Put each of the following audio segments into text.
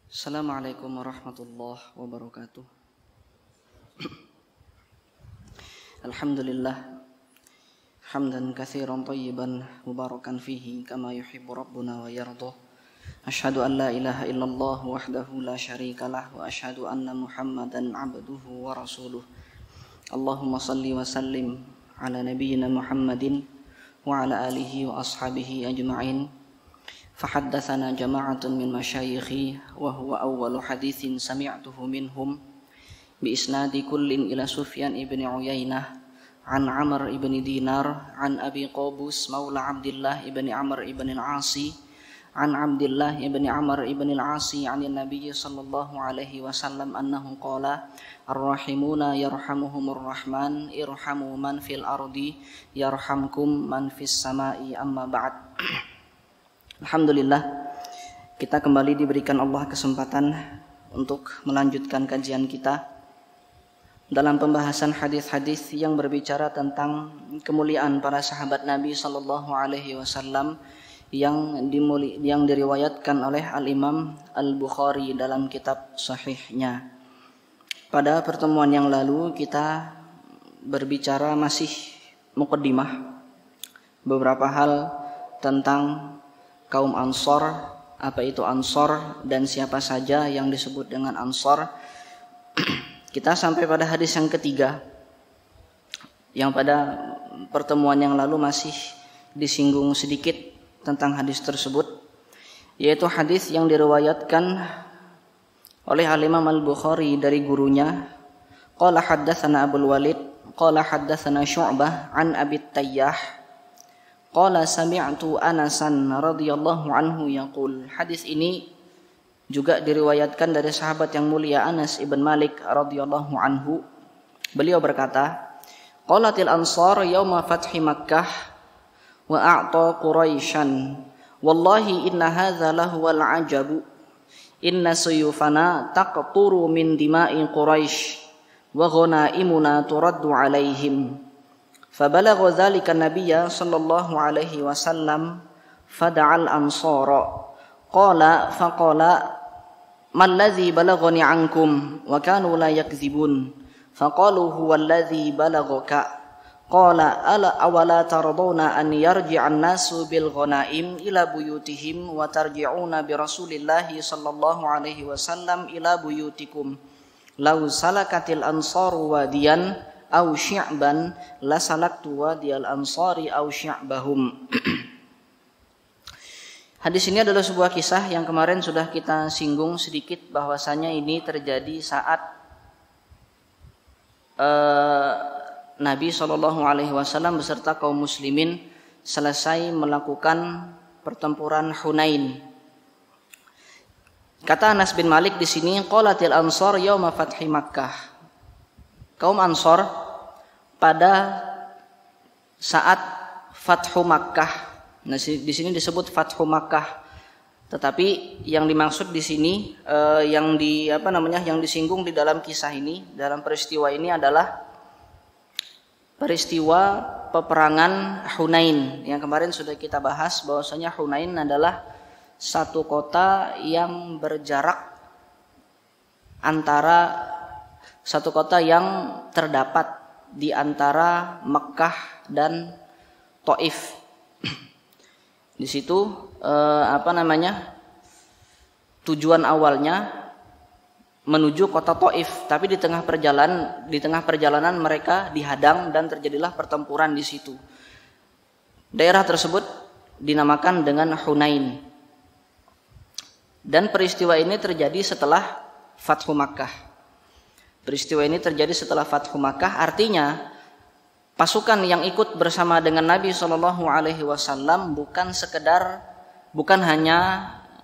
Assalamualaikum warahmatullahi wabarakatuh. Alhamdulillah hamdan katsiran thayyiban mubarakan fihi kama yuhibbu rabbuna wa yardah. Asyhadu an la ilaha illallah wahdahu la syarikalah wa asyhadu anna Muhammadan abduhu wa rasuluh. Allahumma salli wa sallim ala nabiyyina Muhammadin wa ala alihi wa ashabihi ajma'in. فحدثنا جماعة من مشايخي وهو أول حديث سمعته منهم بإسناد كل إلى سفيان بن عيينة عن عمرو بن دينار عن أبي قابوس مولى عبد الله بن عمرو بن العاص عن عبد الله بن عمرو بن العاص عن النبي صلى الله عليه وسلم أنه قال الراحمون يرحمهم الرحمن ارحموا من في الأرض يرحمكم من في السماء أما بعد. Alhamdulillah, kita kembali diberikan Allah kesempatan untuk melanjutkan kajian kita dalam pembahasan hadis-hadis yang berbicara tentang kemuliaan para sahabat Nabi Sallallahu Alaihi Wasallam yang diriwayatkan oleh Al-Imam Al-Bukhari dalam kitab Sahihnya. Pada pertemuan yang lalu kita berbicara masih muqaddimah, beberapa hal tentang kaum Ansor, apa itu Ansor dan siapa saja yang disebut dengan Ansor. Kita sampai pada hadis yang ketiga yang pada pertemuan yang lalu masih disinggung sedikit tentang hadis tersebut, yaitu hadis yang diriwayatkan oleh Al-Imam Al-Bukhari dari gurunya. Qala haddatsana Abul Walid qala haddatsana Syu'bah an Abi Tayyah qala sami'tu Anasan radhiyallahu anhu yaqul. Hadis ini juga diriwayatkan dari sahabat yang mulia Anas ibn Malik radhiyallahu anhu. Beliau berkata, qalatil ansar yauma fathi Makkah wa a'ta Quraisyan wallahi inna hadza lahuwal ajabu inna suyufana taqturu min dima'i Quraisy wa ghanaimuna turaddu alaihim. فبلغ ذلك النبي صلى الله عليه وسلم فدعا الأنصار فقال ما الذي بلغني عنكم وكانوا لا يكذبون فقالوا هو الذي بلغك قال أولا ترضون أن يرجع الناس بالغنائم إلى بيوتهم وترجعون برسول الله صلى الله عليه وسلم إلى بيوتكم لو سلكت الأنصار واديا au syi'ban la salaktu wadiyal ansari au syi'bahum. Hadis ini adalah sebuah kisah yang kemarin sudah kita singgung sedikit, bahwasanya ini terjadi saat Nabi SAW beserta kaum muslimin selesai melakukan pertempuran Hunain. Kata Anas bin Malik di sini, qalatil ansar yauma fathi Makkah. Kaum Ansor pada saat Fathu Makkah. Nah, di sini disebut Fathu Makkah. Tetapi yang dimaksud di sini yang disinggung di dalam kisah ini, dalam peristiwa ini adalah peristiwa peperangan Hunain. Yang kemarin sudah kita bahas bahwasanya Hunain adalah satu kota yang berjarak satu kota yang terdapat di antara Mekkah dan Taif. Di situ tujuan awalnya menuju kota Taif, tapi di tengah perjalanan mereka dihadang dan terjadilah pertempuran di situ. Daerah tersebut dinamakan dengan Hunain. Dan peristiwa ini terjadi setelah Fathu Makkah. Peristiwa ini terjadi setelah Fathu Makkah, artinya pasukan yang ikut bersama dengan Nabi SAW bukan hanya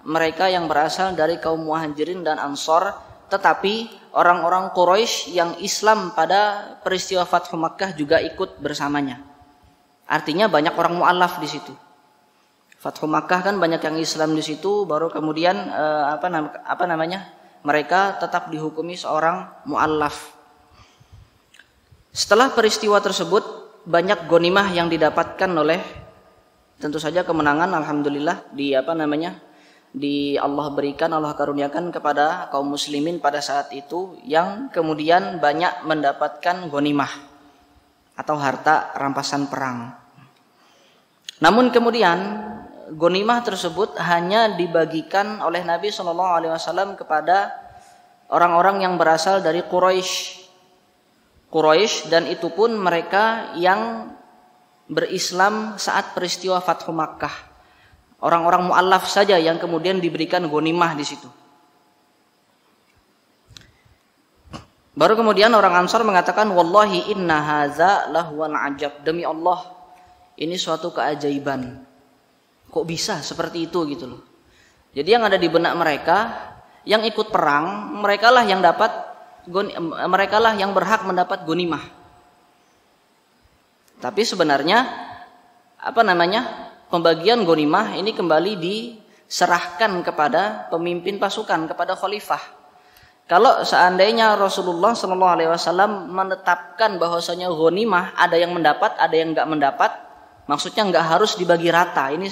mereka yang berasal dari kaum Muhajirin dan Ansor, tetapi orang-orang Quraisy yang Islam pada peristiwa Fathu Makkah juga ikut bersamanya. Artinya banyak orang mu'allaf di situ. Fathu Makkah kan banyak yang Islam di situ, baru kemudian mereka tetap dihukumi seorang mu'allaf. Setelah peristiwa tersebut, banyak ghanimah yang didapatkan oleh, tentu saja kemenangan, alhamdulillah, Allah berikan, Allah karuniakan kepada kaum muslimin pada saat itu, yang kemudian banyak mendapatkan ghanimah atau harta rampasan perang. Namun kemudian ghanimah tersebut hanya dibagikan oleh Nabi SAW kepada orang-orang yang berasal dari Quraisy, dan itu pun mereka yang berislam saat peristiwa Fathu Makkah. Orang-orang mu'allaf saja yang kemudian diberikan ghanimah di situ. Baru kemudian orang Ansar mengatakan, wallahi inna hadza lahwan ajab, demi Allah ini suatu keajaiban. Kok bisa seperti itu gitu loh. Jadi yang ada di benak mereka, yang ikut perang, merekalah yang berhak mendapat ghanimah. Tapi sebenarnya pembagian ghanimah ini kembali diserahkan kepada pemimpin pasukan, kepada khalifah. Kalau seandainya Rasulullah SAW menetapkan bahwasanya ghanimah ada yang mendapat, ada yang nggak mendapat, maksudnya nggak harus dibagi rata. Ini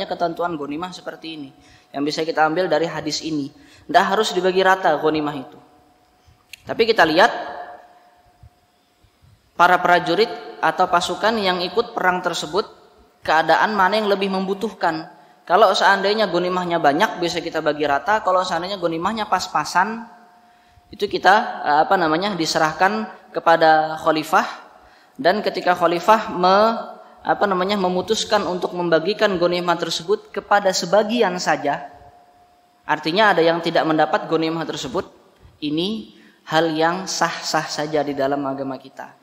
ketentuan ghanimah seperti ini yang bisa kita ambil dari hadis ini. Nggak harus dibagi rata ghanimah itu. Tapi kita lihat para prajurit atau pasukan yang ikut perang tersebut, keadaan mana yang lebih membutuhkan. Kalau seandainya ghanimahnya banyak bisa kita bagi rata, kalau seandainya ghanimahnya pas-pasan itu kita diserahkan kepada khalifah, dan ketika khalifah memutuskan untuk membagikan ghanimah tersebut kepada sebagian saja, artinya ada yang tidak mendapat ghanimah tersebut, ini hal yang sah-sah saja di dalam agama kita.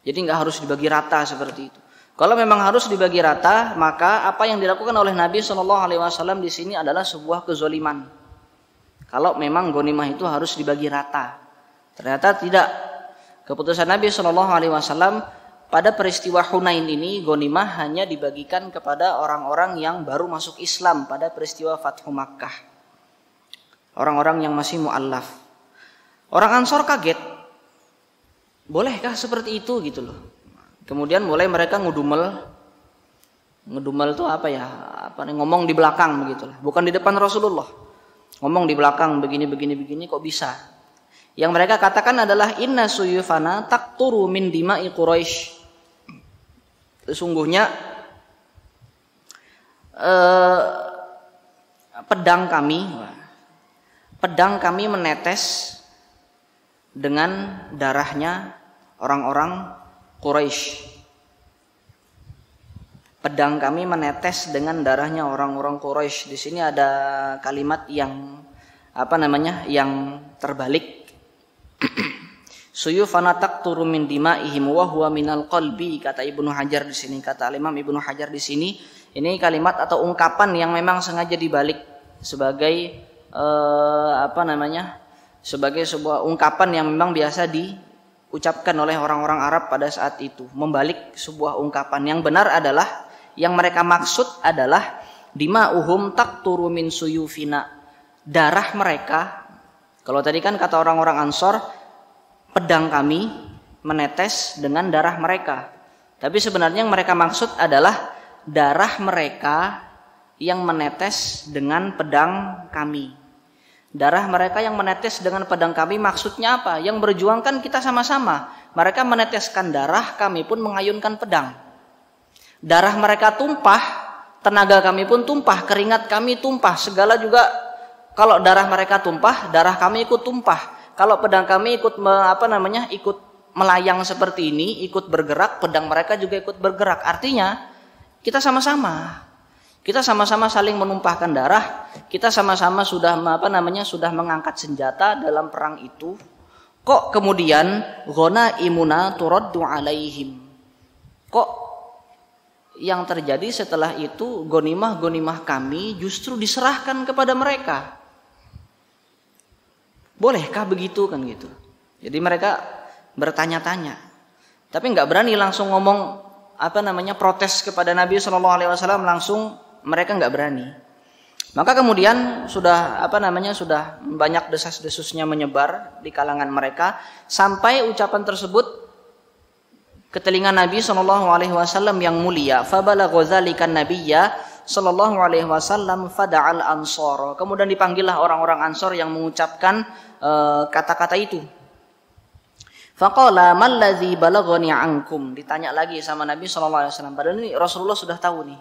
Jadi nggak harus dibagi rata seperti itu. Kalau memang harus dibagi rata, maka apa yang dilakukan oleh Nabi SAW di sini adalah sebuah kezoliman. Kalau memang ghanimah itu harus dibagi rata, ternyata tidak. Keputusan Nabi SAW pada peristiwa Hunain ini, ghanimah hanya dibagikan kepada orang-orang yang baru masuk Islam pada peristiwa Fathu Makkah, orang-orang yang masih mu'allaf. Orang Ansor kaget, bolehkah seperti itu gitu loh. Kemudian mulai mereka ngedumel itu ngomong di belakang begitulah, bukan di depan Rasulullah. Ngomong di belakang begini kok bisa? Yang mereka katakan adalah inna suyufana taqturu min dima'i Quraisy. Sesungguhnya pedang kami menetes dengan darahnya orang-orang Quraisy. Pedang kami menetes dengan darahnya orang-orang Quraisy. Di sini ada kalimat yang yang terbalik. Suyufana taqturu min dima'ihim wa huwa minal qalbi, kata Ibnu Hajar di sini, kata Imam Ibnu Hajar di sini. Ini kalimat atau ungkapan yang memang sengaja dibalik sebagai sebagai sebuah ungkapan yang memang biasa diucapkan oleh orang-orang Arab pada saat itu, membalik sebuah ungkapan. Yang benar adalah, yang mereka maksud adalah dima'uhum taqturu min suyufina, darah mereka. Kalau tadi kan kata orang-orang Ansor, pedang kami menetes dengan darah mereka. Tapi sebenarnya yang mereka maksud adalah darah mereka yang menetes dengan pedang kami. Darah mereka yang menetes dengan pedang kami maksudnya apa? Yang berjuang kan kita sama-sama. Mereka meneteskan darah, kami pun mengayunkan pedang. Darah mereka tumpah, tenaga kami pun tumpah, keringat kami tumpah, segala juga. Kalau darah mereka tumpah, darah kami ikut tumpah. Kalau pedang kami ikut ikut melayang seperti ini, ikut bergerak, pedang mereka juga ikut bergerak. Artinya kita sama-sama. Kita sama-sama saling menumpahkan darah, kita sama-sama sudah sudah mengangkat senjata dalam perang itu. Kok kemudian ghanaimuna turaddu alaihim? Kok yang terjadi setelah itu ghanimah kami justru diserahkan kepada mereka? Bolehkah begitu kan gitu? Jadi mereka bertanya-tanya. Tapi nggak berani langsung ngomong protes kepada Nabi SAW, langsung mereka nggak berani. Maka kemudian sudah sudah banyak desas-desusnya menyebar di kalangan mereka sampai ucapan tersebut ke telinga Nabi SAW yang mulia. Fabalagha dzalikan nabiyya sallallahu alaihi wasallam fada'al ansar. Kemudian dipanggillah orang-orang Ansor yang mengucapkan kata-kata itu. Faqala mallazi balaghani ankum. Ditanya lagi sama Nabi sallallahu alaihi wasallam. Padahal ini Rasulullah sudah tahu nih.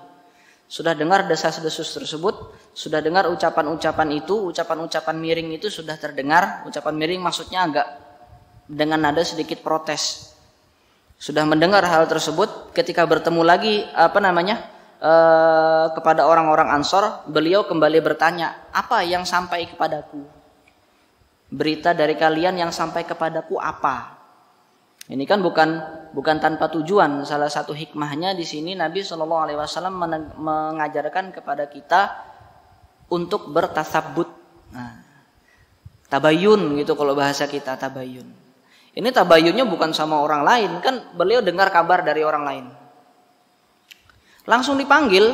Sudah dengar desas-desus tersebut, sudah dengar ucapan-ucapan itu, ucapan-ucapan miring itu sudah terdengar. Ucapan miring maksudnya agak dengan nada sedikit protes. Sudah mendengar hal tersebut, ketika bertemu lagi kepada orang-orang Ansor, beliau kembali bertanya, apa yang sampai kepadaku? Berita dari kalian yang sampai kepadaku apa? Ini kan bukan tanpa tujuan. Salah satu hikmahnya di sini Nabi Shallallahu Alaihi Wasallam mengajarkan kepada kita untuk bertasabbut. Nah, tabayun gitu kalau bahasa kita, tabayun. Ini tabayunnya bukan sama orang lain, kan beliau dengar kabar dari orang lain. Langsung dipanggil,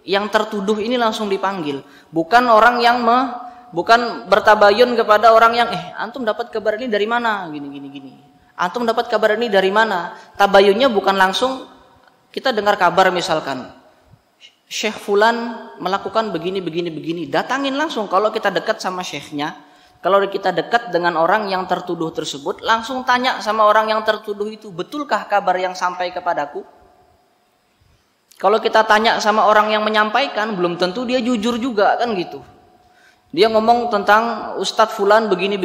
yang tertuduh ini langsung dipanggil. Bukan orang yang bukan bertabayun kepada orang yang antum dapat kabar ini dari mana? Gini. Antum dapat kabar ini dari mana? Tabayunnya bukan langsung kita dengar kabar misalkan Syekh Fulan melakukan begini. Datangin langsung kalau kita dekat sama syekhnya. Kalau kita dekat dengan orang yang tertuduh tersebut, langsung tanya sama orang yang tertuduh itu, betulkah kabar yang sampai kepadaku? Kalau kita tanya sama orang yang menyampaikan, belum tentu dia jujur juga kan gitu. Dia ngomong tentang Ustadz Fulan begini.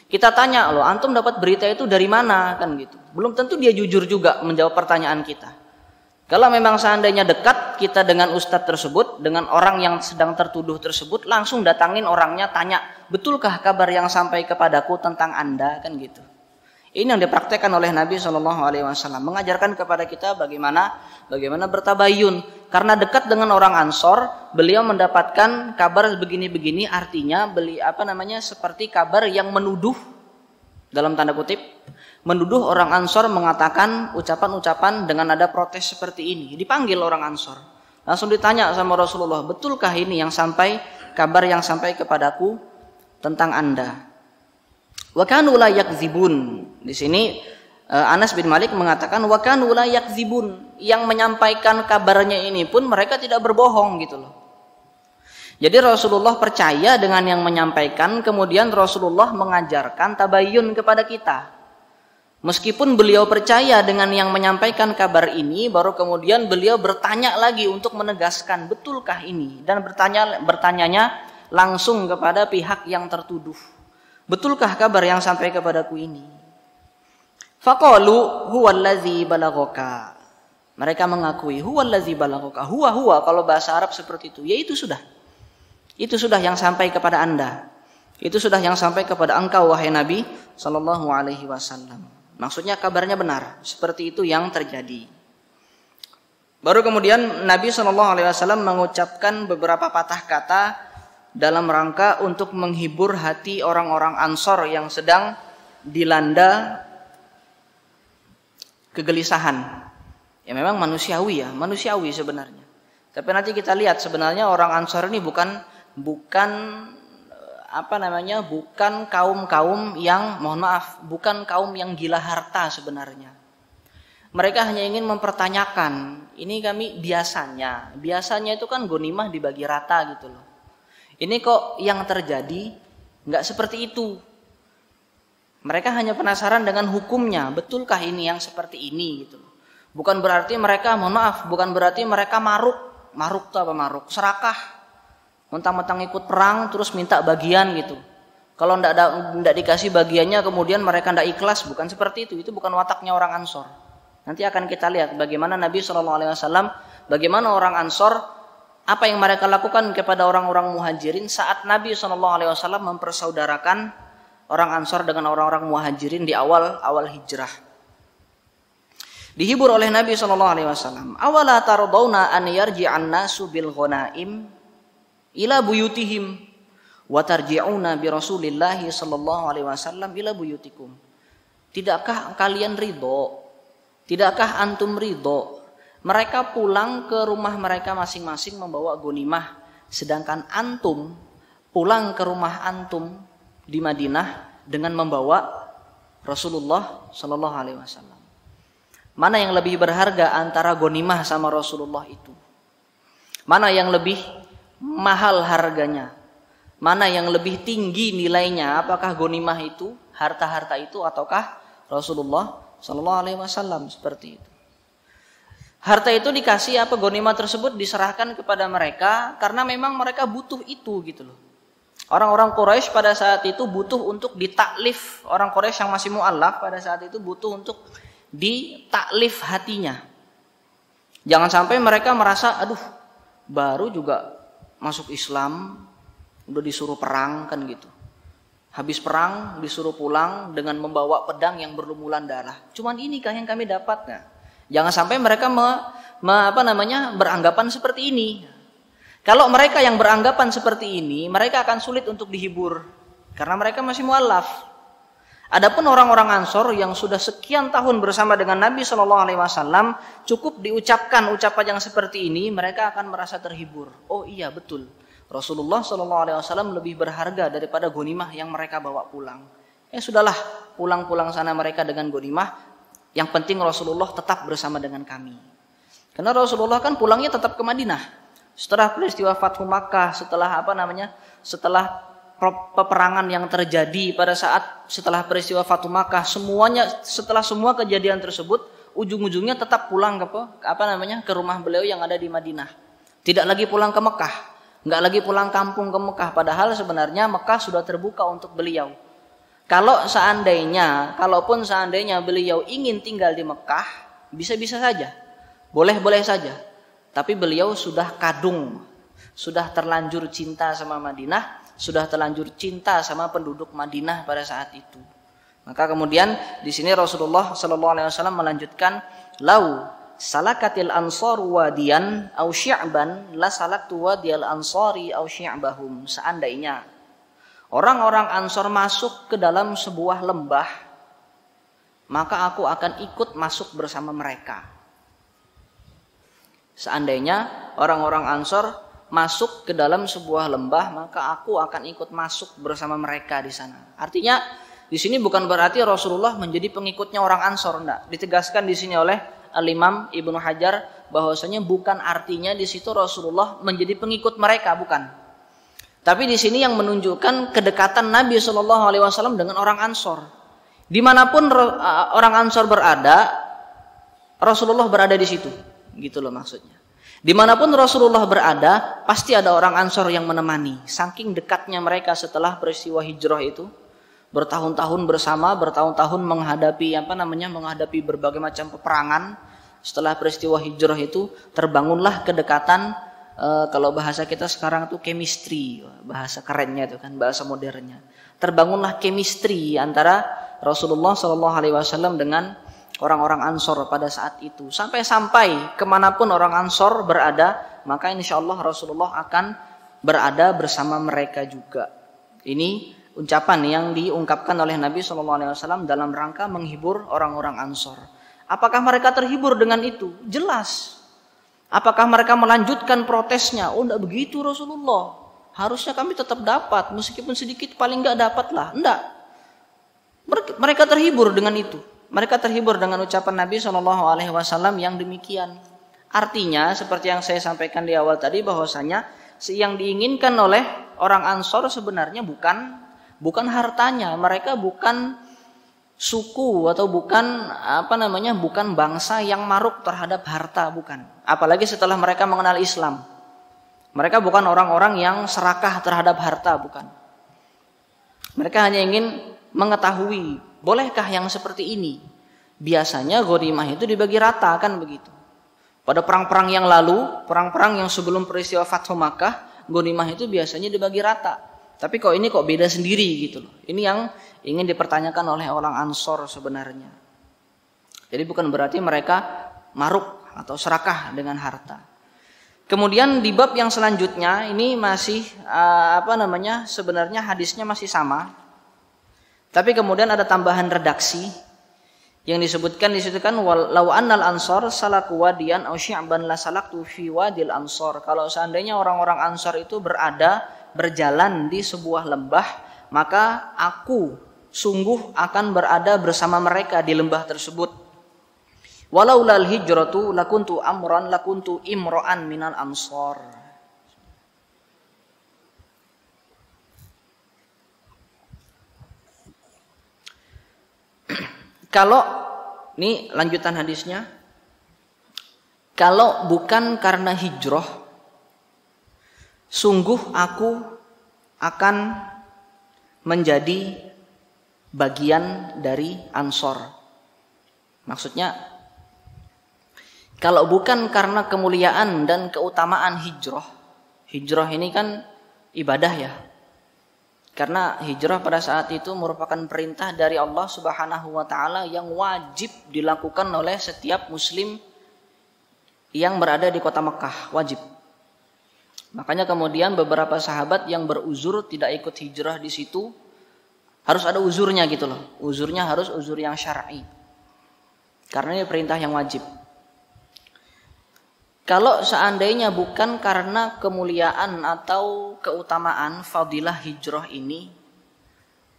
Kita tanya, loh antum dapat berita itu dari mana kan gitu. Belum tentu dia jujur juga menjawab pertanyaan kita. Kalau memang seandainya dekat kita dengan ustadz tersebut, dengan orang yang sedang tertuduh tersebut, langsung datangin orangnya, tanya, betulkah kabar yang sampai kepadaku tentang Anda kan gitu. Ini yang dipraktekkan oleh Nabi Shallallahu Alaihi Wasallam, mengajarkan kepada kita bagaimana bertabayun. Karena dekat dengan orang Ansor, beliau mendapatkan kabar begini, artinya seperti kabar yang menuduh, dalam tanda kutip, menuduh orang Ansor mengatakan ucapan-ucapan dengan nada protes seperti ini. Dipanggil orang Ansor, langsung ditanya sama Rasulullah, betulkah ini kabar yang sampai kepadaku tentang Anda? Wa kanu la yakzibun. Di sini Anas bin Malik mengatakan wa kanu la yakzibun, yang menyampaikan kabarnya ini pun mereka tidak berbohong gitu loh. Jadi Rasulullah percaya dengan yang menyampaikan, kemudian Rasulullah mengajarkan tabayun kepada kita. Meskipun beliau percaya dengan yang menyampaikan kabar ini, baru kemudian beliau bertanya lagi untuk menegaskan betulkah ini, dan bertanyanya langsung kepada pihak yang tertuduh. Betulkah kabar yang sampai kepadaku ini? Faqalu huwallazi balaghaka. Mereka mengakui huwallazi balaghaka. Huwa kalau bahasa Arab seperti itu. Ya itu sudah. Itu sudah yang sampai kepada Anda. Itu sudah yang sampai kepada engkau wahai Nabi sallallahu alaihi wasallam. Maksudnya kabarnya benar. Seperti itu yang terjadi. Baru kemudian Nabi sallallahu alaihi wasallam mengucapkan beberapa patah kata dalam rangka untuk menghibur hati orang-orang Ansor yang sedang dilanda kegelisahan. Ya memang manusiawi sebenarnya. Tapi nanti kita lihat sebenarnya orang Ansor ini bukan kaum yang bukan kaum yang gila harta sebenarnya. Mereka hanya ingin mempertanyakan, ini kami biasanya itu kan ghanimah dibagi rata gitu loh. Ini kok yang terjadi nggak seperti itu. Mereka hanya penasaran dengan hukumnya. Betulkah ini yang seperti ini gitu. Bukan berarti mereka maruk. Maruk itu apa maruk? Serakah. Mentang-mentang ikut perang terus minta bagian gitu. Kalau ndak dikasih bagiannya kemudian mereka ndak ikhlas. Bukan seperti itu. Itu bukan wataknya orang Ansor. Nanti akan kita lihat bagaimana Nabi SAW, bagaimana orang Ansor, apa yang mereka lakukan kepada orang-orang muhajirin saat Nabi SAW mempersaudarakan orang Ansor dengan orang-orang muhajirin di awal hijrah. Dihibur oleh Nabi SAW. Awala tardawna an yarji'an nasu bil ghanaim ila buyutihim wa tarji'una bi Rasulillahi sallallahu alaihi wasallam ila buyutikum. Tidakkah kalian ridho? Tidakkah antum ridho? Mereka pulang ke rumah mereka masing-masing membawa ghanimah, sedangkan antum pulang ke rumah antum di Madinah dengan membawa Rasulullah Sallallahu Alaihi Wasallam. Mana yang lebih berharga antara ghanimah sama Rasulullah itu? Mana yang lebih mahal harganya? Mana yang lebih tinggi nilainya? Apakah ghanimah itu, harta-harta itu, ataukah Rasulullah Sallallahu Alaihi Wasallam? Seperti itu. Harta itu dikasih apa, ghanimah tersebut diserahkan kepada mereka karena memang mereka butuh itu gitu loh. Orang-orang Quraisy pada saat itu butuh untuk ditaklif. Orang Quraisy yang masih mu'allaf pada saat itu butuh untuk ditaklif hatinya. Jangan sampai mereka merasa, aduh, baru juga masuk Islam, udah disuruh perang kan gitu. Habis perang disuruh pulang dengan membawa pedang yang berlumuran darah. Cuman inikah yang kami dapat? Nah, jangan sampai mereka beranggapan seperti ini. Kalau mereka yang beranggapan seperti ini, mereka akan sulit untuk dihibur karena mereka masih mu'allaf. Adapun orang-orang Ansor yang sudah sekian tahun bersama dengan Nabi Shallallahu Alaihi Wasallam, cukup diucapkan ucapan yang seperti ini, mereka akan merasa terhibur. Oh iya betul, Rasulullah Shallallahu Alaihi Wasallam lebih berharga daripada ghanimah yang mereka bawa pulang. Sudahlah, pulang-pulang sana mereka dengan ghanimah. Yang penting Rasulullah tetap bersama dengan kami. Karena Rasulullah kan pulangnya tetap ke Madinah. Setelah peristiwa Fathu Makkah, setelah peperangan yang terjadi pada saat setelah peristiwa Fathu Makkah, setelah semua kejadian tersebut, ujung-ujungnya tetap pulang ke rumah beliau yang ada di Madinah. Tidak lagi pulang ke Mekah, nggak lagi pulang kampung ke Mekah. Padahal sebenarnya Mekah sudah terbuka untuk beliau. Kalaupun seandainya beliau ingin tinggal di Mekah, bisa-bisa saja, boleh-boleh saja. Tapi beliau sudah kadung, sudah terlanjur cinta sama Madinah, sudah terlanjur cinta sama penduduk Madinah pada saat itu. Maka kemudian di sini Rasulullah Sallallahu Alaihi Wasallam melanjutkan, lau salakatil ansor wadiyan au syi'ban la salaktu wadiyal ansori au syi'bahum. Seandainya orang-orang Ansor masuk ke dalam sebuah lembah, maka aku akan ikut masuk bersama mereka. Seandainya orang-orang Ansor masuk ke dalam sebuah lembah, maka aku akan ikut masuk bersama mereka di sana. Artinya di sini bukan berarti Rasulullah menjadi pengikutnya orang Ansor, enggak. Ditegaskan di sini oleh Al-Imam Ibnu Hajar bahwasanya bukan artinya di situ Rasulullah menjadi pengikut mereka, bukan. Tapi di sini yang menunjukkan kedekatan Nabi Shallallahu Alaihi Wasallam dengan orang Ansor. Dimanapun orang Ansor berada, Rasulullah berada di situ. Gitu loh maksudnya. Dimanapun Rasulullah berada, pasti ada orang Ansor yang menemani. Saking dekatnya mereka setelah peristiwa hijrah itu, bertahun-tahun bersama, bertahun-tahun menghadapi berbagai macam peperangan. Setelah peristiwa hijrah itu terbangunlah kedekatan. Kalau bahasa kita sekarang tuh chemistry, bahasa kerennya itu kan, bahasa modernnya. Terbangunlah chemistry antara Rasulullah SAW dengan orang-orang Ansor pada saat itu. Sampai-sampai kemanapun orang Ansor berada, maka insya Allah Rasulullah akan berada bersama mereka juga. Ini ucapan yang diungkapkan oleh Nabi SAW dalam rangka menghibur orang-orang Ansor. Apakah mereka terhibur dengan itu? Jelas. Apakah mereka melanjutkan protesnya? Oh, enggak begitu Rasulullah. Harusnya kami tetap dapat, meskipun sedikit paling enggak dapatlah. Enggak. Mereka terhibur dengan itu. Mereka terhibur dengan ucapan Nabi SAW yang demikian. Artinya seperti yang saya sampaikan di awal tadi, bahwasanya yang diinginkan oleh orang Ansor sebenarnya bukan hartanya. Mereka bukan suku atau bukan bangsa yang maruk terhadap harta, bukan. Apalagi setelah mereka mengenal Islam. Mereka bukan orang-orang yang serakah terhadap harta, bukan. Mereka hanya ingin mengetahui, bolehkah yang seperti ini? Biasanya ghanimah itu dibagi rata, kan begitu. Pada perang-perang yang lalu, perang-perang yang sebelum peristiwa Fathu Makkah, ghanimah itu biasanya dibagi rata. Tapi kok ini beda sendiri gitu loh. Ini yang ingin dipertanyakan oleh orang Ansor sebenarnya. Jadi bukan berarti mereka maruk atau serakah dengan harta. Kemudian di bab yang selanjutnya ini masih sebenarnya hadisnya masih sama. Tapi kemudian ada tambahan redaksi yang disebutkan di situ kan, walau annal ansor salaku wadiyan aw syi'ban la salaktu fi wadil ansor. Kalau seandainya orang-orang Ansor itu berjalan di sebuah lembah, maka aku sungguh akan berada bersama mereka di lembah tersebut. Walaulal hijratu lakuntu amran lakuntu imra'an minal ansor. Kalau ini lanjutan hadisnya, kalau bukan karena hijrah, sungguh aku akan menjadi bagian dari Ansor. Maksudnya, kalau bukan karena kemuliaan dan keutamaan hijrah, hijrah ini kan ibadah ya. Karena hijrah pada saat itu merupakan perintah dari Allah Subhanahu wa taala yang wajib dilakukan oleh setiap muslim yang berada di kota Mekah, wajib. Makanya kemudian beberapa sahabat yang beruzur tidak ikut hijrah di situ harus ada uzurnya gitu loh. Uzurnya harus uzur yang syar'i. Karena ini perintah yang wajib. Kalau seandainya bukan karena kemuliaan atau keutamaan fadilah hijrah ini,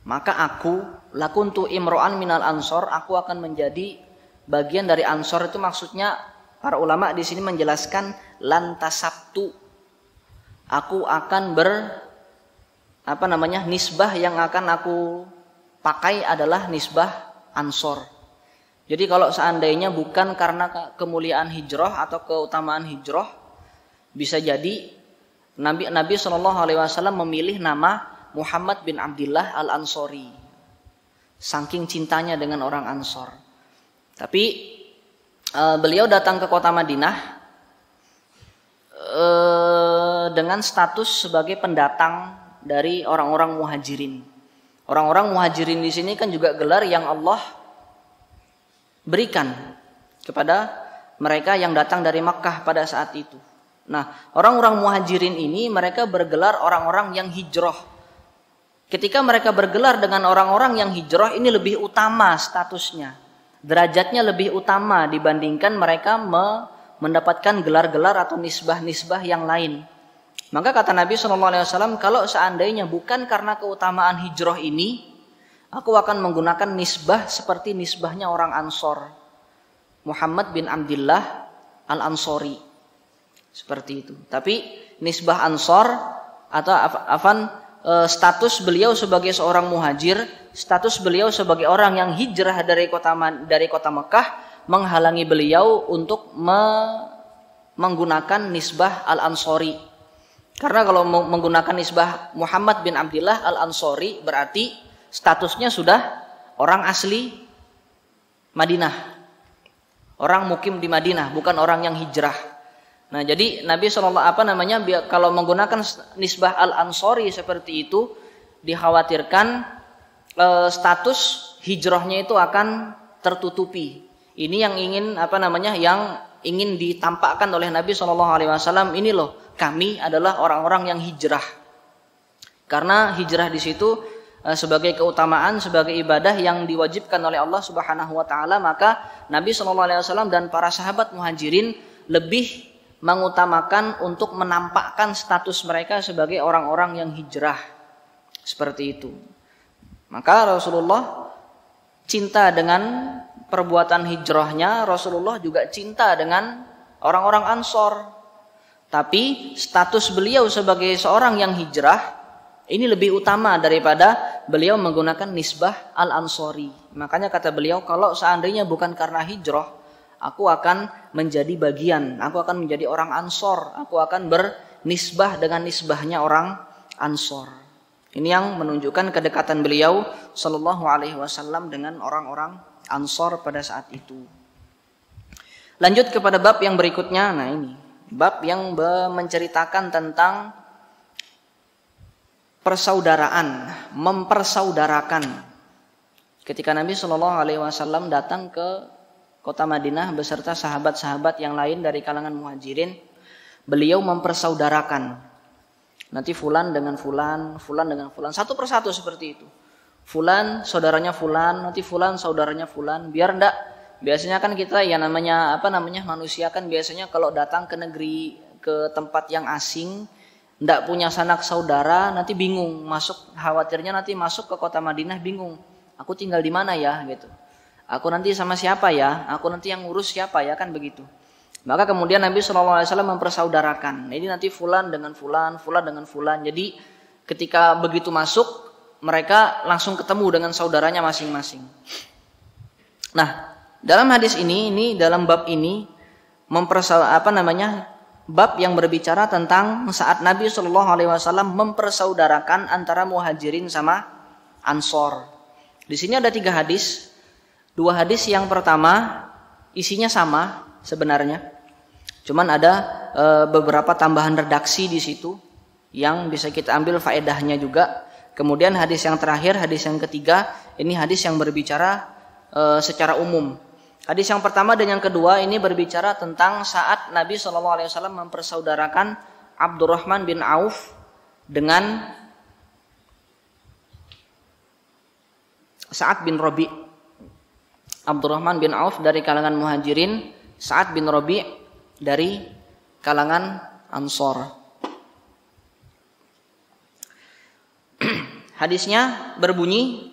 maka aku lakuntu imro'an minal ansor, aku akan menjadi bagian dari ansor. Itu maksudnya para ulama di sini menjelaskan lantasabtu. Aku akan nisbah yang akan aku pakai adalah nisbah ansor. Jadi kalau seandainya bukan karena kemuliaan hijrah atau keutamaan hijrah, bisa jadi Nabi SAW memilih nama Muhammad bin Abdillah Al-Ansori, saking cintanya dengan orang Ansor. Tapi beliau datang ke kota Madinah dengan status sebagai pendatang dari orang-orang muhajirin. Orang-orang muhajirin di sini kan juga gelar yang Allah berikan kepada mereka yang datang dari Makkah pada saat itu. Nah, orang-orang muhajirin ini mereka bergelar orang-orang yang hijrah. Ketika mereka bergelar dengan orang-orang yang hijrah, ini lebih utama statusnya. Derajatnya lebih utama dibandingkan mereka mendapatkan gelar-gelar atau nisbah-nisbah yang lain. Maka kata Nabi SAW, kalau seandainya bukan karena keutamaan hijrah ini, aku akan menggunakan nisbah seperti nisbahnya orang Ansor. Muhammad bin Abdillah Al-Ansori. Seperti itu. Tapi nisbah Ansor atau status beliau sebagai seorang muhajir, status beliau sebagai orang yang hijrah dari kota Mekah menghalangi beliau untuk menggunakan nisbah Al-Ansori. Karena kalau menggunakan nisbah Muhammad bin Abdillah Al-Ansori berarti statusnya sudah orang asli Madinah. Orang mukim di Madinah, bukan orang yang hijrah. Nah, jadi Nabi kalau menggunakan nisbah Al-Ansori seperti itu, dikhawatirkan status hijrahnya itu akan tertutupi. Ini yang ingin ditampakkan oleh Nabi SAW, ini loh, kami adalah orang-orang yang hijrah. Karena hijrah di situ sebagai keutamaan, sebagai ibadah yang diwajibkan oleh Allah Subhanahu wa taala, maka Nabi SAW dan para sahabat muhajirin lebih mengutamakan untuk menampakkan status mereka sebagai orang-orang yang hijrah. Seperti itu. Maka Rasulullah cinta dengan perbuatan hijrahnya, Rasulullah juga cinta dengan orang-orang Ansor. Tapi status beliau sebagai seorang yang hijrah ini lebih utama daripada beliau menggunakan nisbah Al-Ansori. Makanya kata beliau, kalau seandainya bukan karena hijrah, aku akan menjadi bagian, aku akan menjadi orang Ansor, aku akan bernisbah dengan nisbahnya orang Ansor. Ini yang menunjukkan kedekatan beliau sallallahu alaihi wasallam dengan orang-orang Ansor pada saat itu. Lanjut kepada bab yang berikutnya. Nah, ini bab yang menceritakan tentang persaudaraan, mempersaudarakan. Ketika Nabi SAW datang ke kota Madinah beserta sahabat-sahabat yang lain dari kalangan muhajirin, beliau mempersaudarakan. Nanti fulan dengan fulan, fulan dengan fulan, satu persatu seperti itu. Fulan saudaranya fulan, nanti fulan saudaranya fulan. Biar enggak, biasanya kan kita manusia kan biasanya kalau datang ke negeri, ke tempat yang asing, ndak punya sanak saudara, nanti bingung khawatirnya nanti masuk ke kota Madinah bingung, aku tinggal di mana ya gitu. Aku nanti sama siapa ya? Aku nanti yang ngurus siapa ya? Kan begitu. Maka kemudian Nabi SAW mempersaudarakan. Ini nanti fulan dengan fulan, fulan dengan fulan. Jadi ketika begitu masuk, mereka langsung ketemu dengan saudaranya masing-masing. Nah, dalam hadis ini dalam bab ini bab yang berbicara tentang saat Nabi SAW mempersaudarakan antara muhajirin sama ansor. Di sini ada 3 hadis. 2 hadis yang pertama isinya sama sebenarnya. Cuman ada beberapa tambahan redaksi di situ yang bisa kita ambil faedahnya juga. Kemudian hadis yang terakhir, hadis yang ketiga, ini hadis yang berbicara secara umum. Hadis yang pertama dan yang kedua ini berbicara tentang saat Nabi SAW mempersaudarakan Abdurrahman bin Auf dengan Sa'ad bin Rabi'. Abdurrahman bin Auf dari kalangan muhajirin, Sa'ad bin Rabi' dari kalangan ansor. Hadisnya berbunyi,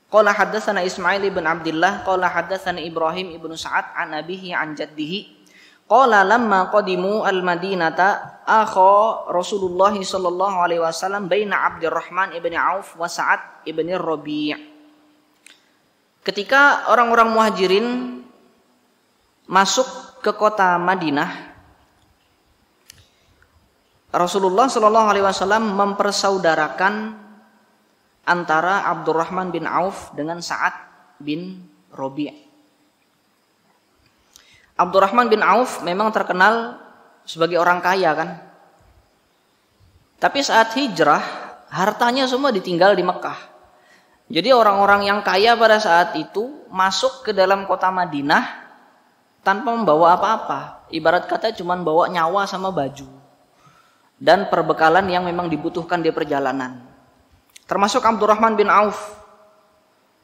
qala haddatsana Ismail bin Abdullah qala haddatsana Ibrahim ibnu Sa'ad an abihi an jaddihi qala lamma qadimu al-Madinata akha Rasulullah sallallahu alaihi wasallam baina Abdurrahman ibn Auf wa Sa'ad ibn Rabi'. Ketika orang-orang muhajirin masuk ke kota Madinah, Rasulullah Shallallahu Alaihi Wasallam mempersaudarakan antara Abdurrahman bin Auf dengan Sa'ad bin Rabi'. Abdurrahman bin Auf memang terkenal sebagai orang kaya kan, tapi saat hijrah hartanya semua ditinggal di Mekah. Jadi orang-orang yang kaya pada saat itu masuk ke dalam kota Madinah tanpa membawa apa-apa, ibarat kata cuma bawa nyawa sama baju dan perbekalan yang memang dibutuhkan di perjalanan. Termasuk Abdurrahman bin Auf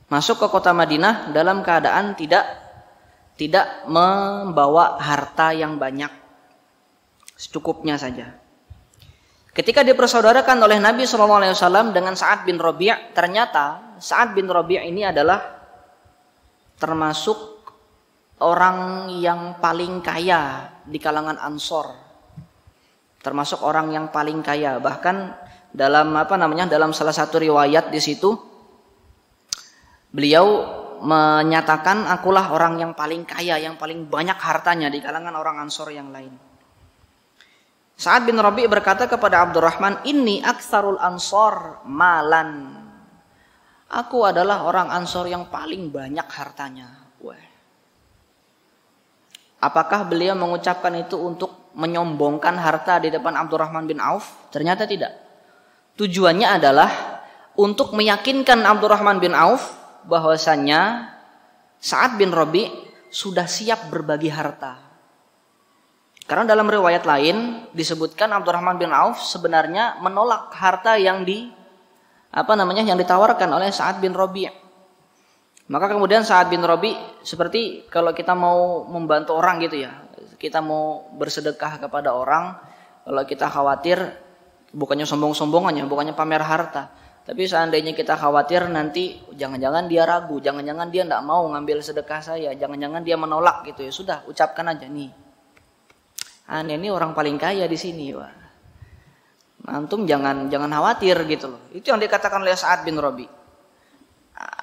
masuk ke kota Madinah dalam keadaan tidak membawa harta yang banyak, secukupnya saja. Ketika dipersaudarakan oleh Nabi SAW dengan Sa'ad bin Rabi', ternyata Sa'ad bin Rabi' ini adalah termasuk orang yang paling kaya di kalangan Ansor, termasuk orang yang paling kaya. Bahkan dalam dalam salah satu riwayat di situ beliau menyatakan, akulah orang yang paling kaya, yang paling banyak hartanya di kalangan orang Ansor yang lain. Sa'ad bin Rabi' berkata kepada Abdurrahman, inni aktsarul Ansor malan. Aku adalah orang Ansor yang paling banyak hartanya. Apakah beliau mengucapkan itu untuk menyombongkan harta di depan Abdurrahman bin Auf? Ternyata tidak. Tujuannya adalah untuk meyakinkan Abdurrahman bin Auf bahwasannya Sa'ad bin Rabi' sudah siap berbagi harta. Karena dalam riwayat lain disebutkan Abdurrahman bin Auf sebenarnya menolak harta yang ditawarkan oleh Sa'ad bin Rabi'. Maka kemudian Sa'ad bin Rabi' seperti kalau kita mau membantu orang gitu ya, kita mau bersedekah kepada orang, kalau kita khawatir bukannya sombong-sombongannya, bukannya pamer harta, tapi seandainya kita khawatir nanti jangan-jangan dia ragu, jangan-jangan dia tidak mau ngambil sedekah saya, jangan-jangan dia menolak gitu ya, sudah ucapkan aja nih. Ini orang paling kaya di sini, wah. Antum jangan khawatir gitu loh. Itu yang dikatakan oleh Sa'ad bin Rabi'.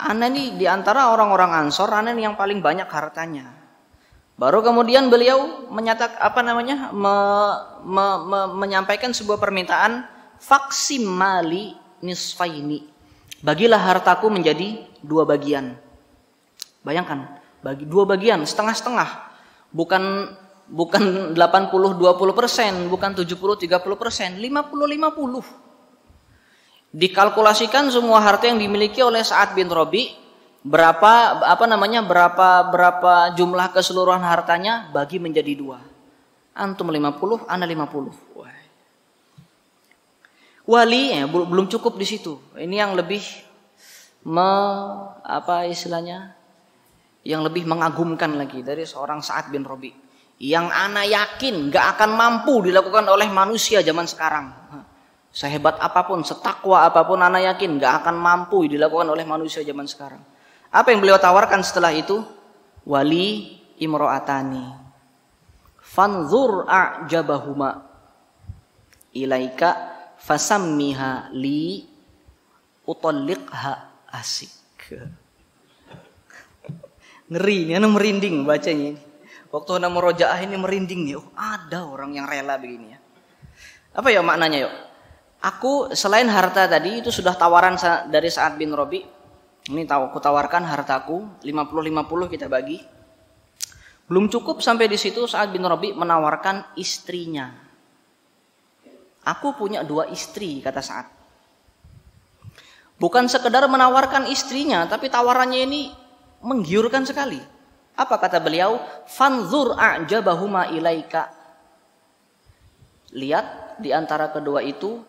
Ana ini di antara orang-orang Ansor, ana ini yang paling banyak hartanya. Baru kemudian beliau menyampaikan sebuah permintaan, faksim mali nisfaini. Bagilah hartaku menjadi 2 bagian. Bayangkan, bagi 2 bagian, setengah-setengah. Bukan 80-20%, bukan 70-30%, 50-50. Dikalkulasikan semua harta yang dimiliki oleh Sa'ad bin Rabi', berapa jumlah keseluruhan hartanya bagi menjadi 2. Antum 50, ana 50. Wali belum cukup di situ. Ini yang lebih yang lebih mengagumkan lagi dari seorang Sa'ad bin Rabi', yang ana yakin gak akan mampu dilakukan oleh manusia zaman sekarang. Sehebat apapun, setakwa apapun, ana yakin gak akan mampu dilakukan oleh manusia zaman sekarang. Apa yang beliau tawarkan setelah itu? Wali imro'atani fanzur a'jabahuma ilaika fasammiha li utalliqha. Asik. Ngeri, ini merinding bacanya ini. Waktu ana murojaah ini merinding nih. Oh, ada orang yang rela begini ya. Apa ya maknanya yuk? Aku selain harta tadi itu sudah tawaran dari Sa'ad bin Rabi. Ini aku tawarkan hartaku 50-50 kita bagi. Belum cukup sampai di situ, Sa'ad bin Rabi menawarkan istrinya. Aku punya 2 istri, kata Sa'ad. Bukan sekedar menawarkan istrinya, tapi tawarannya ini menggiurkan sekali. Apa kata beliau? Fanzur a'jabahuma ilaika. Lihat di antara kedua itu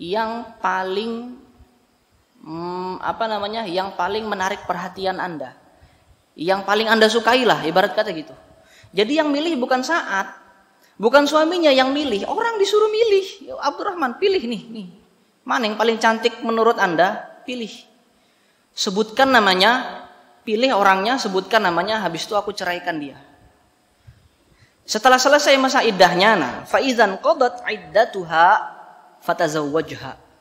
yang paling yang paling menarik perhatian Anda. Yang paling Anda sukailah, ibarat kata gitu. Jadi yang milih bukan Sa'ad, bukan suaminya yang milih, orang disuruh milih. Abdurrahman, pilih nih. Mana yang paling cantik menurut Anda? Pilih. Sebutkan namanya, pilih orangnya, sebutkan namanya, habis itu aku ceraikan dia. Setelah selesai masa iddahnya, fa idzan qadat iddatuha fatazawwajha.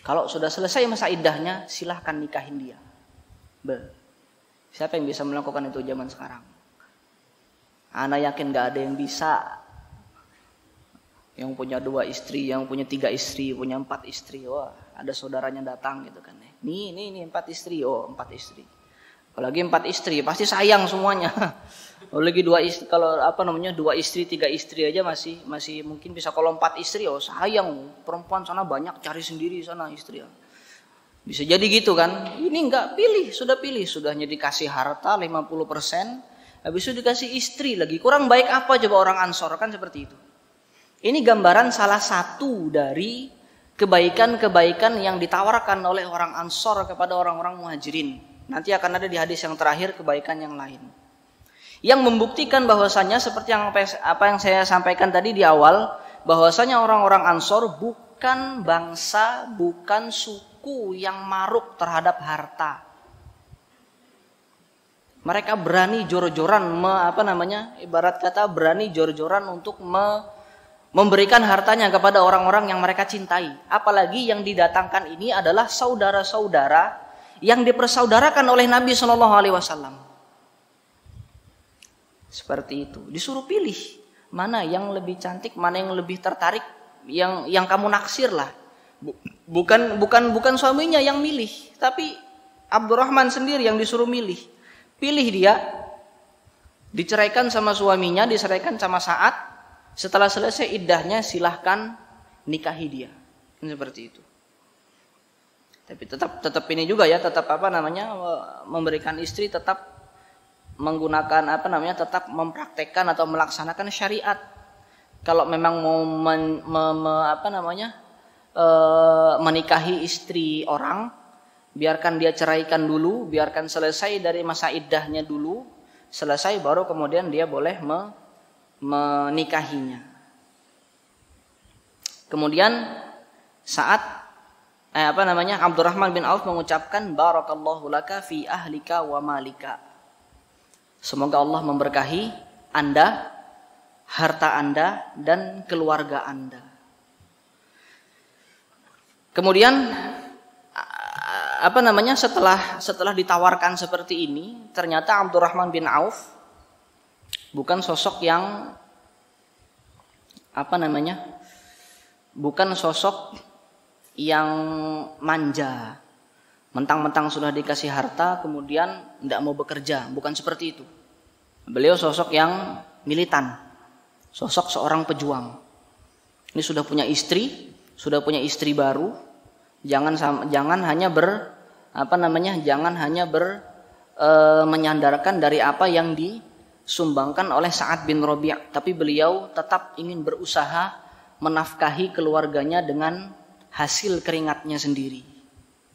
Kalau sudah selesai masa iddahnya, silahkan nikahin dia. Siapa yang bisa melakukan itu zaman sekarang? Ana yakin gak ada yang bisa. Yang punya 2 istri, yang punya 3 istri, punya 4 istri. Wah, ada saudaranya datang gitu kan. Nih 4 istri. Oh, 4 istri. Apalagi 4 istri, pasti sayang semuanya. Apalagi 2 istri, kalau 2 istri, 3 istri aja masih mungkin bisa. Kalau 4 istri, oh sayang, perempuan sana banyak, cari sendiri sana istri. Bisa jadi gitu kan. Ini enggak, sudahnya dikasih harta 50%, habis itu dikasih istri lagi. Kurang baik apa coba orang Ansor, kan seperti itu. Ini gambaran salah satu dari kebaikan-kebaikan yang ditawarkan oleh orang Ansor kepada orang-orang Muhajirin. Nanti akan ada di hadis yang terakhir kebaikan yang lain. Yang membuktikan bahwasanya seperti apa yang saya sampaikan tadi di awal, bahwasanya orang-orang Ansor bukan bangsa, bukan suku yang maruk terhadap harta. Mereka berani jor-joran, ibarat kata berani jor-joran untuk memberikan hartanya kepada orang-orang yang mereka cintai. Apalagi yang didatangkan ini adalah saudara-saudara yang dipersaudarakan oleh Nabi SAW. Seperti itu. Disuruh pilih mana yang lebih cantik, mana yang lebih tertarik, yang kamu naksir lah. Bukan suaminya yang milih, tapi Abdurrahman sendiri yang disuruh milih. Pilih dia, diceraikan sama suaminya, diceraikan sama Sa'ad. Setelah selesai iddahnya silahkan nikahi dia. Seperti itu. Tapi tetap ini juga ya, tetap memberikan istri, tetap menggunakan tetap mempraktekkan atau melaksanakan syariat. Kalau memang mau menikahi istri orang, biarkan dia ceraikan dulu, biarkan selesai dari masa iddahnya dulu, selesai baru kemudian dia boleh menikahinya. Kemudian saat Abdurrahman bin Auf mengucapkan barakallahu laka fi ahlika wa malika. Semoga Allah memberkahi Anda, harta Anda dan keluarga Anda. Kemudian setelah ditawarkan seperti ini, ternyata Abdurrahman bin Auf bukan sosok yang bukan sosok yang manja, mentang-mentang sudah dikasih harta kemudian tidak mau bekerja, bukan seperti itu. Beliau sosok yang militan, sosok seorang pejuang. Ini sudah punya istri baru, jangan hanya menyandarkan dari apa yang disumbangkan oleh Sa'ad bin Rabi', tapi beliau tetap ingin berusaha menafkahi keluarganya dengan hasil keringatnya sendiri.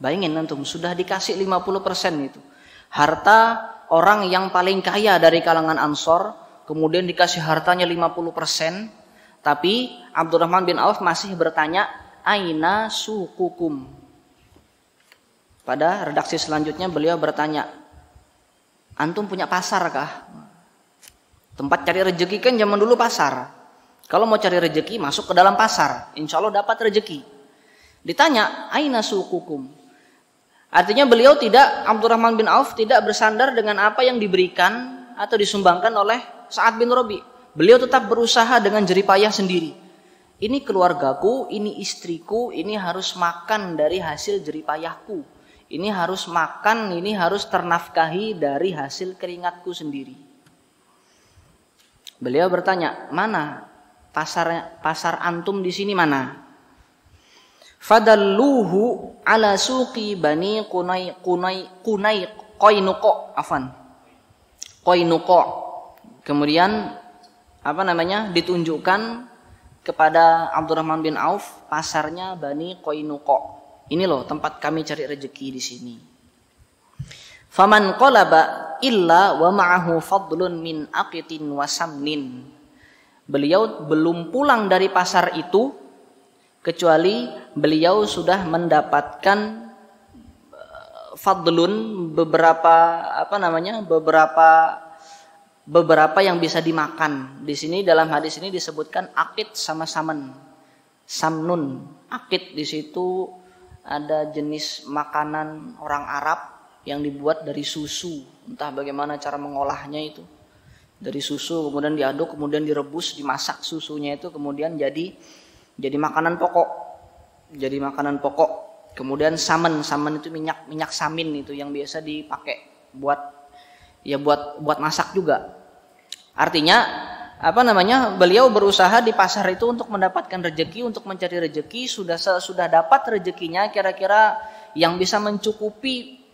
Bayangin antum, sudah dikasih 50% itu. Harta orang yang paling kaya dari kalangan Ansor, kemudian dikasih hartanya 50%, tapi Abdurrahman bin Auf masih bertanya, aina sukukum? Pada redaksi selanjutnya beliau bertanya, Antum punya pasar kah? Tempat cari rezeki kan zaman dulu pasar. Kalau mau cari rezeki masuk ke dalam pasar, insya Allah dapat rezeki. Ditanya, aina sukukum? Artinya beliau tidak, Abdurrahman bin Auf tidak bersandar dengan apa yang diberikan atau disumbangkan oleh Sa'ad bin Rabi. Beliau tetap berusaha dengan jeripayah sendiri. Ini keluargaku, ini istriku, ini harus makan dari hasil jeripayahku. Ini harus makan, ini harus ternafkahi dari hasil keringatku sendiri. Beliau bertanya, mana pasar antum di sini mana? Fadalluhu ala suqi bani Qainuqa. Kemudian ditunjukkan kepada Abdurrahman bin Auf pasarnya Bani Qainuqa. Ini loh tempat kami cari rezeki di sini. Faman qalaba illa wa ma'ahu fadlun min aqitin wa samnin. Beliau belum pulang dari pasar itu kecuali beliau sudah mendapatkan fadlun, beberapa yang bisa dimakan. Di sini dalam hadis ini disebutkan aqit sama saman. Samnun, aqit di situ ada jenis makanan orang Arab yang dibuat dari susu. Entah bagaimana cara mengolahnya itu. Dari susu kemudian diaduk, kemudian direbus, dimasak susunya itu kemudian jadi makanan pokok. Jadi makanan pokok. Kemudian saman itu minyak samin itu yang biasa dipakai buat masak juga. Artinya beliau berusaha di pasar itu untuk mendapatkan rezeki, untuk mencari rezeki. Sudah dapat rezekinya, kira-kira yang bisa mencukupi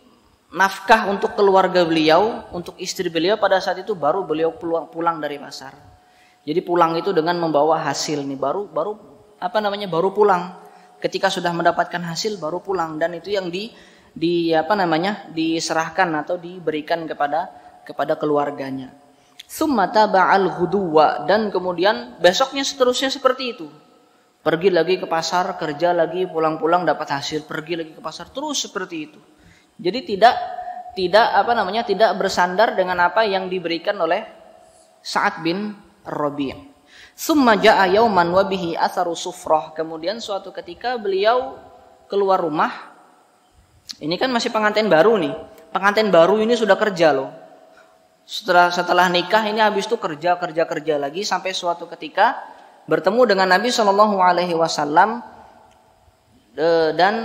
nafkah untuk keluarga beliau, untuk istri beliau pada saat itu baru beliau pulang dari pasar. Jadi pulang itu dengan membawa hasil nih, baru pulang. Ketika sudah mendapatkan hasil baru pulang, dan itu yang diserahkan atau diberikan kepada keluarganya. Tsumma taba'al ghuduwa, dan kemudian besoknya seterusnya seperti itu. Pergi lagi ke pasar, kerja lagi, pulang-pulang dapat hasil, pergi lagi ke pasar, terus seperti itu. Jadi tidak bersandar dengan apa yang diberikan oleh Sa'ad bin Rabi'. Tsumma ja'a yauman wa bihi atharu sufrah. Kemudian suatu ketika beliau keluar rumah. Ini kan masih pengantin baru nih. Pengantin baru ini sudah kerja loh. Setelah nikah ini habis itu kerja lagi sampai suatu ketika bertemu dengan Nabi SAW dan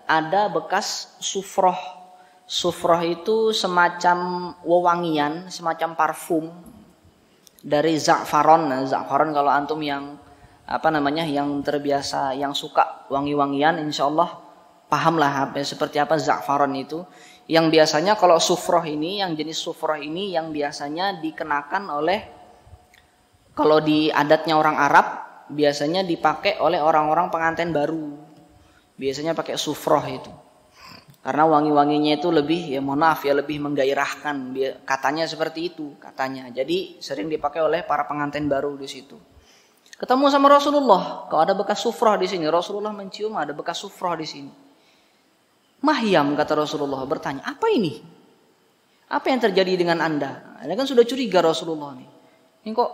ada bekas sufroh. Sufroh itu semacam wewangian, semacam parfum dari za'faron. Za'faron kalau antum yang yang terbiasa, yang suka wangi-wangian, insyaallah pahamlah seperti apa za'faron itu. Yang biasanya kalau sufroh ini, yang jenis sufroh ini yang biasanya dikenakan oleh, kalau di adatnya orang Arab biasanya dipakai oleh orang-orang pengantin baru. Biasanya pakai sufroh itu. Karena wangi-wanginya itu lebih, lebih menggairahkan. Katanya seperti itu, katanya. Jadi sering dipakai oleh para pengantin baru di situ. Ketemu sama Rasulullah, kalau ada bekas sufroh di sini, Rasulullah mencium ada bekas sufroh di sini. Mahyam, kata Rasulullah, bertanya, apa ini? Apa yang terjadi dengan anda? Anda kan sudah curiga Rasulullah nih. Ini kok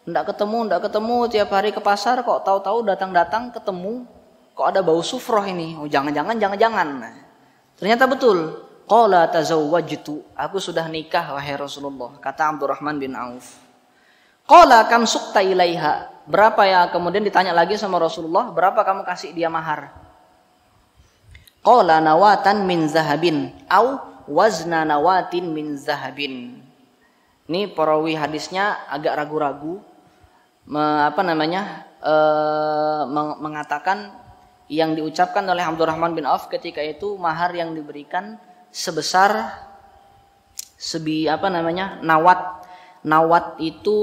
enggak ketemu, tiap hari ke pasar kok tahu-tahu datang ketemu, kok ada bau sufroh ini? Oh, jangan. Nah, ternyata betul. Qala tazawwajtu, aku sudah nikah wahai Rasulullah, kata Abdurrahman bin Auf. Qala kam suqta ilaiha, berapa ya? Kemudian ditanya lagi sama Rasulullah, berapa kamu kasih dia mahar? Qala nawatan min zahabin au wazna nawatin min zahabin. Ini perawi hadisnya agak ragu-ragu, mengatakan yang diucapkan oleh Abdurrahman bin Auf ketika itu mahar yang diberikan sebesar nawat. Nawat itu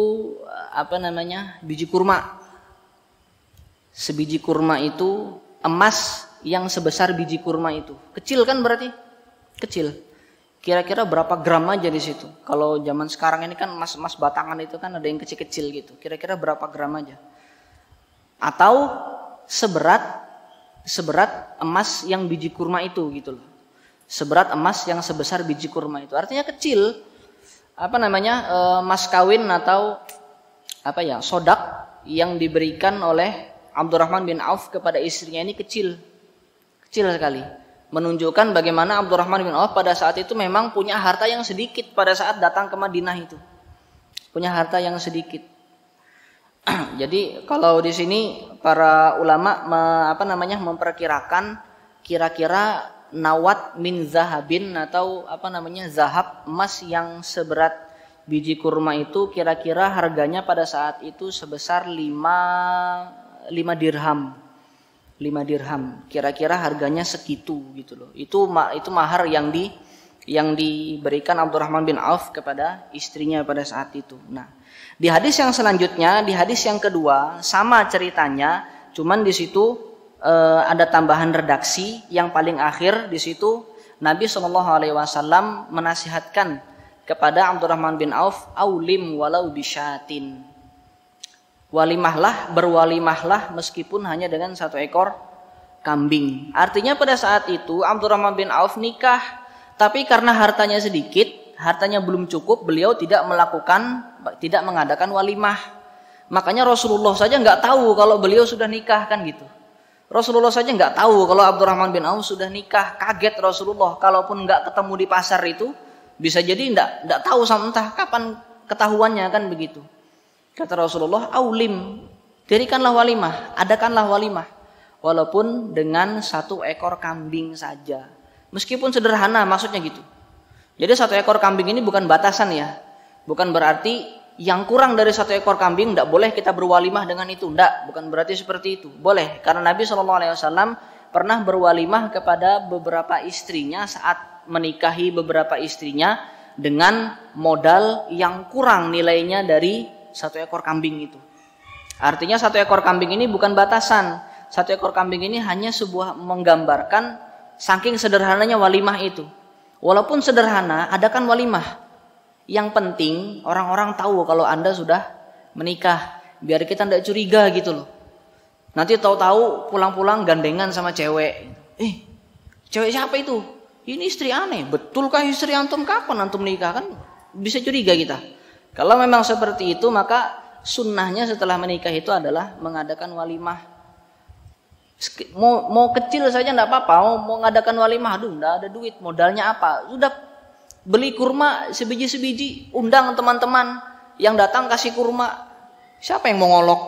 biji kurma. Sebiji kurma itu emas yang sebesar biji kurma itu. Kecil kan berarti? Kecil. Kira-kira berapa gram aja di situ? Kalau zaman sekarang ini kan emas batangan itu kan ada yang kecil-kecil gitu. Kira-kira berapa gram aja? Atau seberat emas yang biji kurma itu gitu loh. Seberat emas yang sebesar biji kurma itu. Artinya kecil. mas kawin atau sodak yang diberikan oleh Abdurrahman bin Auf kepada istrinya ini kecil sekali, menunjukkan bagaimana Abdurrahman bin Auf pada saat itu memang punya harta yang sedikit pada saat datang ke Madinah itu, punya harta yang sedikit. Jadi kalau di sini para ulama memperkirakan kira-kira nawat min zahabin atau zahab, emas yang seberat biji kurma itu kira-kira harganya pada saat itu sebesar 5 dirham. 5 dirham. Kira-kira harganya segitu gitu loh. Itu mahar yang diberikan Abdurrahman bin Auf kepada istrinya pada saat itu. Nah, di hadis yang selanjutnya, di hadis yang kedua sama ceritanya, cuman di situ ada tambahan redaksi yang paling akhir. Di situ Nabi SAW menasihatkan kepada Abdurrahman bin Auf, aulim walau bisyatin, berwalimahlah meskipun hanya dengan 1 ekor kambing. Artinya pada saat itu Abdurrahman bin Auf nikah, tapi karena hartanya sedikit, hartanya belum cukup, beliau tidak mengadakan walimah. Makanya Rasulullah saja nggak tahu kalau beliau sudah nikah, kan gitu. Rasulullah saja nggak tahu kalau Abdurrahman bin Auf sudah nikah. Kaget Rasulullah. Kalaupun nggak ketemu di pasar itu, bisa jadi nggak tahu entah kapan ketahuannya, kan begitu. Kata Rasulullah, aulim, dirikanlah walimah, adakanlah walimah, walaupun dengan 1 ekor kambing saja, meskipun sederhana, maksudnya gitu. Jadi 1 ekor kambing ini bukan batasan ya, bukan berarti yang kurang dari 1 ekor kambing tidak boleh kita berwalimah dengan itu, tidak, bukan berarti seperti itu. Boleh, karena Nabi SAW pernah berwalimah kepada beberapa istrinya saat menikahi beberapa istrinya dengan modal yang kurang nilainya dari 1 ekor kambing itu. Artinya 1 ekor kambing ini bukan batasan. 1 ekor kambing ini hanya sebuah menggambarkan saking sederhananya walimah itu. Walaupun sederhana, adakan walimah. Yang penting orang-orang tahu kalau Anda sudah menikah, biar kita tidak curiga gitu loh. Nanti tahu-tahu pulang-pulang gandengan sama cewek. Cewek siapa itu? Ini istri aneh. Betulkah istri antum? Kapan antum nikah? Kan bisa curiga kita. Kalau memang seperti itu, maka sunnahnya setelah menikah itu adalah mengadakan walimah. Mau kecil saja tidak apa-apa, mau mengadakan walimah, tidak ada duit, modalnya apa? Sudah beli kurma sebiji-sebiji, undang teman-teman yang datang kasih kurma. Siapa yang mau ngolok?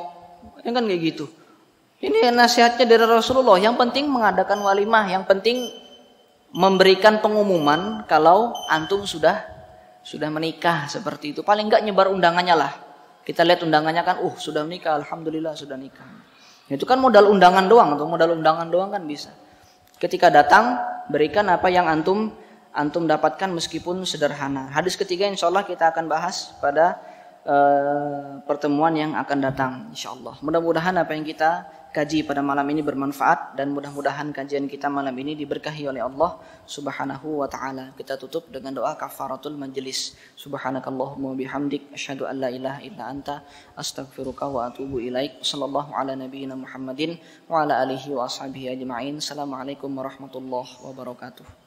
Ya kan kayak gitu. Ini nasihatnya dari Rasulullah. Yang penting mengadakan walimah, yang penting memberikan pengumuman kalau antum sudah menikah, seperti itu. Paling enggak nyebar undangannya lah. Kita lihat undangannya kan, sudah menikah, alhamdulillah sudah nikah. Itu kan modal undangan doang, kan bisa. Ketika datang, berikan apa yang antum dapatkan meskipun sederhana. Hadis ketiga insyaallah kita akan bahas pada pertemuan yang akan datang insyaallah. Mudah-mudahan apa yang kita kaji pada malam ini bermanfaat, dan mudah-mudahan kajian kita malam ini diberkahi oleh Allah Subhanahu wa taala. Kita tutup dengan doa kafaratul majlis. Subhanakallahumma bihamdik asyhadu an la ilaha illa anta astaghfiruka wa atubu ilaik. Sallallahu ala nabiyyina Muhammadin wa ala alihi wa ashabihi ajma'in. Assalamualaikum warahmatullahi wabarakatuh.